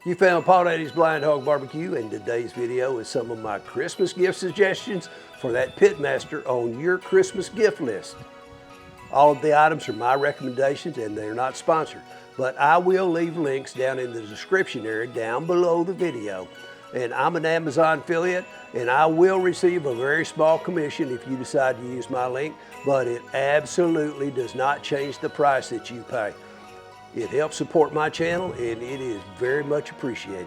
You found Paul Daddy's Blind Hog Barbecue, and today's video is some of my Christmas gift suggestions for that pitmaster on your Christmas gift list. All of the items are my recommendations and they're not sponsored, but I will leave links down in the description area down below the video. And I'm an Amazon affiliate and I will receive a very small commission if you decide to use my link, but it absolutely does not change the price that you pay. It helps support my channel and it is very much appreciated.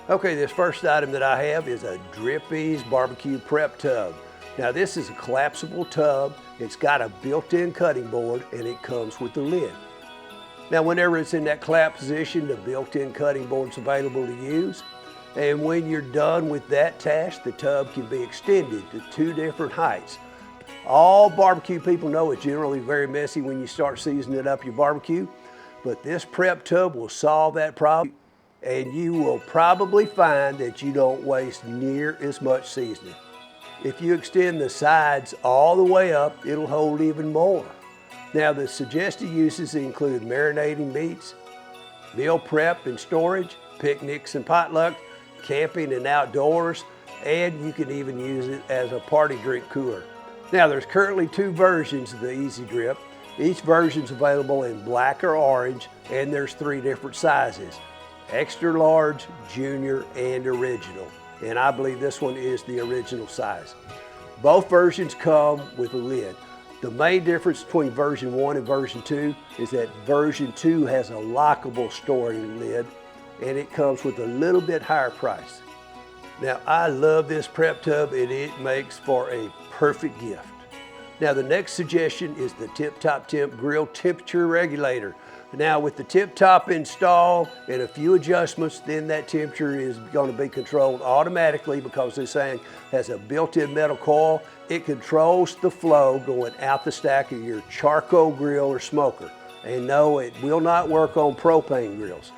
Okay, this first item that I have is a EZ BBQ Prep Tub. Now this is a collapsible tub. It's got a built-in cutting board and it comes with a lid. Now whenever it's in that collapse position, the built-in cutting board's available to use. And when you're done with that task, the tub can be extended to 2 different heights. All barbecue people know it's generally very messy when you start seasoning up your barbecue. But this prep tub will solve that problem, and you will probably find that you don't waste near as much seasoning. If you extend the sides all the way up, it'll hold even more. Now the suggested uses include marinating meats, meal prep and storage, picnics and potluck, camping and outdoors, and you can even use it as a party drink cooler. Now there's currently 2 versions of the EZ Drip. Each version is available in black or orange, and there's 3 different sizes: extra large, junior, and original. And I believe this one is the original size. Both versions come with a lid. The main difference between version 1 and version 2 is that version 2 has a lockable storing lid, and it comes with a little bit higher price. Now I love this prep tub and it makes for a perfect gift. Now the next suggestion is the Temp Grill Temperature Regulator. Now with the tip top installed and a few adjustments, then that temperature is going to be controlled automatically because this thing has a built-in metal coil. It controls the flow going out the stack of your charcoal grill or smoker. And no, it will not work on propane grills.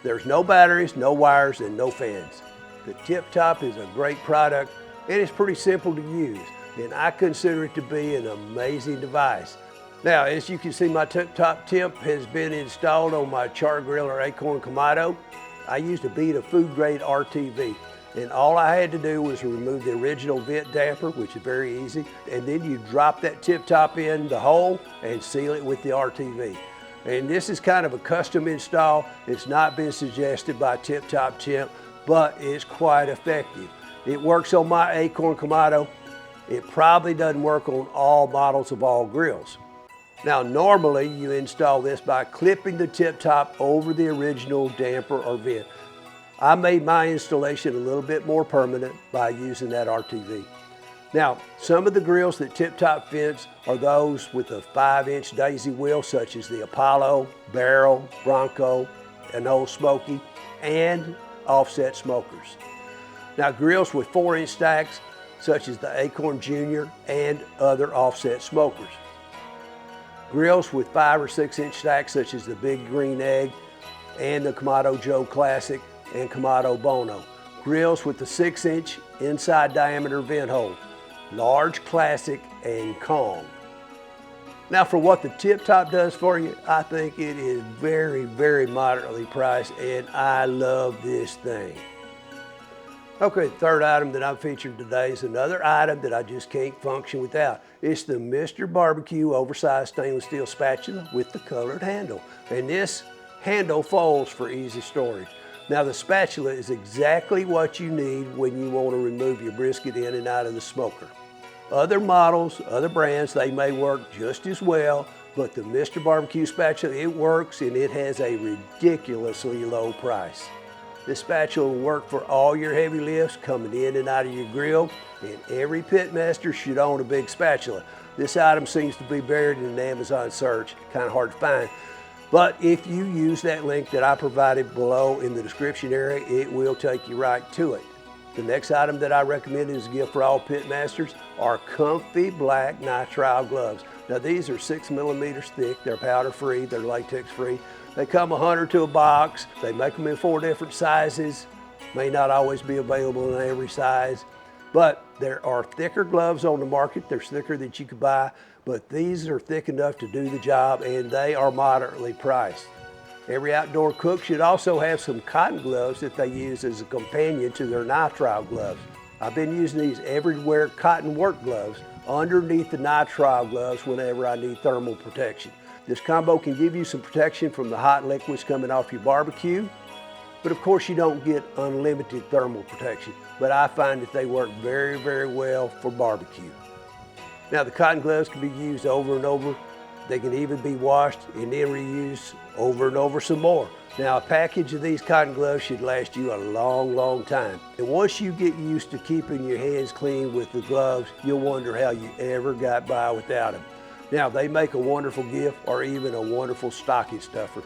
There's no batteries, no wires, and no fans. The tip top is a great product and it's pretty simple to use. And I consider it to be an amazing device. Now, as you can see, my top temp has been installed on my Char-Griller Akorn Kamado. I used a bead of food grade RTV, and all I had to do was remove the original vent damper, which is very easy, and then you drop that tip top in the hole and seal it with the RTV. And this is kind of a custom install. It's not been suggested by Tip Top Temp, but it's quite effective. It works on my Akorn Kamado. It probably doesn't work on all models of all grills. Now normally you install this by clipping the tip top over the original damper or vent. I made my installation a little bit more permanent by using that RTV. Now some of the grills that tip top fence are those with a 5-inch daisy wheel, such as the Apollo, Barrel, Bronco, and Old Smoky, and offset smokers. Now grills with 4-inch stacks such as the Akorn Junior and other offset smokers. Grills with 5 or 6-inch stacks such as the Big Green Egg and the Kamado Joe Classic and Kamado Bono. Grills with the 6-inch inside diameter vent hole, Large Classic and Kong. Now for what the tip top does for you, I think it is very, very moderately priced and I love this thing. Okay, the third item that I'm featuring today is another item that I just can't function without. It's the Mr. BBQ Oversized Stainless Steel Spatula with the colored handle. And this handle folds for easy storage. Now the spatula is exactly what you need when you want to remove your brisket in and out of the smoker. Other models, other brands, they may work just as well, but the Mr. BBQ Spatula, it works and it has a ridiculously low price. This spatula will work for all your heavy lifts coming in and out of your grill, and every pitmaster should own a big spatula. This item seems to be buried in an Amazon search, kind of hard to find. But if you use that link that I provided below in the description area, it will take you right to it. The next item that I recommend as a gift for all pitmasters are comfy black nitrile gloves. Now these are 6 millimeters thick, they're powder free, they're latex free. They come 100 to a box. They make them in 4 different sizes. May not always be available in every size, but there are thicker gloves on the market. They're thicker that you could buy, but these are thick enough to do the job and they are moderately priced. Every outdoor cook should also have some cotton gloves that they use as a companion to their nitrile gloves. I've been using these Everidwear cotton work gloves underneath the nitrile gloves whenever I need thermal protection. This combo can give you some protection from the hot liquids coming off your barbecue, but of course you don't get unlimited thermal protection. But I find that they work very, very well for barbecue. Now the cotton gloves can be used over and over. They can even be washed and then reused over and over some more. Now a package of these cotton gloves should last you a long, long time. And once you get used to keeping your hands clean with the gloves, you'll wonder how you ever got by without them. Now they make a wonderful gift or even a wonderful stocking stuffer.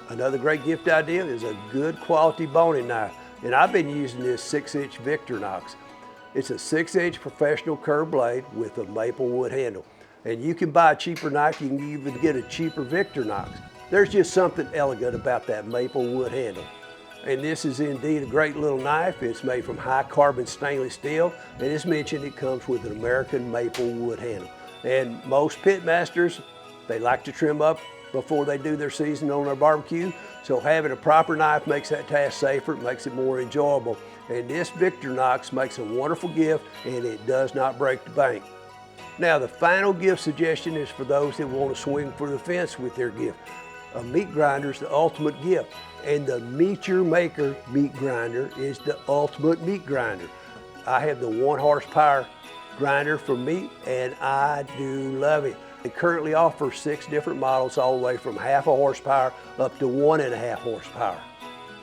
Another great gift idea is a good quality boning knife. And I've been using this 6-inch Victorinox. It's a 6-inch professional curved blade with a maple wood handle. And you can buy a cheaper knife, you can even get a cheaper Victorinox. There's just something elegant about that maple wood handle. And this is indeed a great little knife. It's made from high carbon stainless steel, and as mentioned, it comes with an American maple wood handle. And most pit masters, they like to trim up before they do their season on their barbecue. So having a proper knife makes that task safer, it makes it more enjoyable. And this Victorinox makes a wonderful gift, and it does not break the bank. Now the final gift suggestion is for those that want to swing for the fence with their gift. A meat grinder is the ultimate gift, and the Meet Your Maker meat grinder is the ultimate meat grinder. I have the 1 horsepower grinder for meat, and I do love it. They currently offer 6 different models, all the way from 0.5 horsepower up to 1.5 horsepower.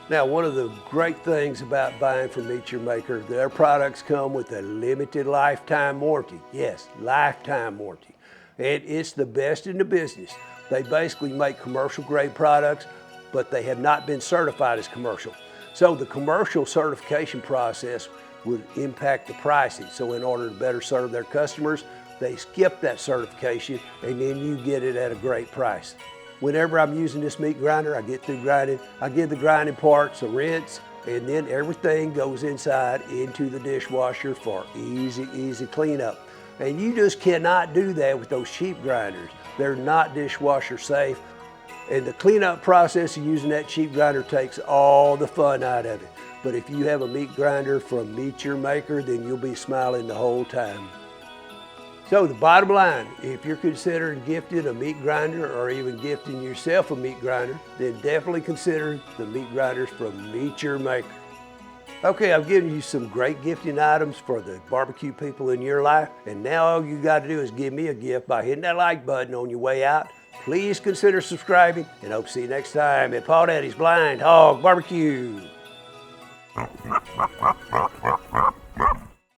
Now, one of the great things about buying from Meet Your Maker, their products come with a limited lifetime warranty. Yes, lifetime warranty. And it's the best in the business. They basically make commercial grade products, but they have not been certified as commercial. So the commercial certification process would impact the pricing. So in order to better serve their customers, they skip that certification and then you get it at a great price. Whenever I'm using this meat grinder, I get through grinding, I give the grinding parts a rinse, and then everything goes inside into the dishwasher for easy cleanup. And you just cannot do that with those cheap grinders. They're not dishwasher safe. And the cleanup process of using that cheap grinder takes all the fun out of it. But if you have a meat grinder from Meet Your Maker, then you'll be smiling the whole time. So the bottom line, if you're considering gifting a meat grinder or even gifting yourself a meat grinder, then definitely consider the meat grinders from Meet Your Maker. Okay, I've given you some great gifting items for the barbecue people in your life, and now all you got to do is give me a gift by hitting that like button on your way out. Please consider subscribing, and hope to see you next time at Paw Daddy's Blind Hog Barbecue.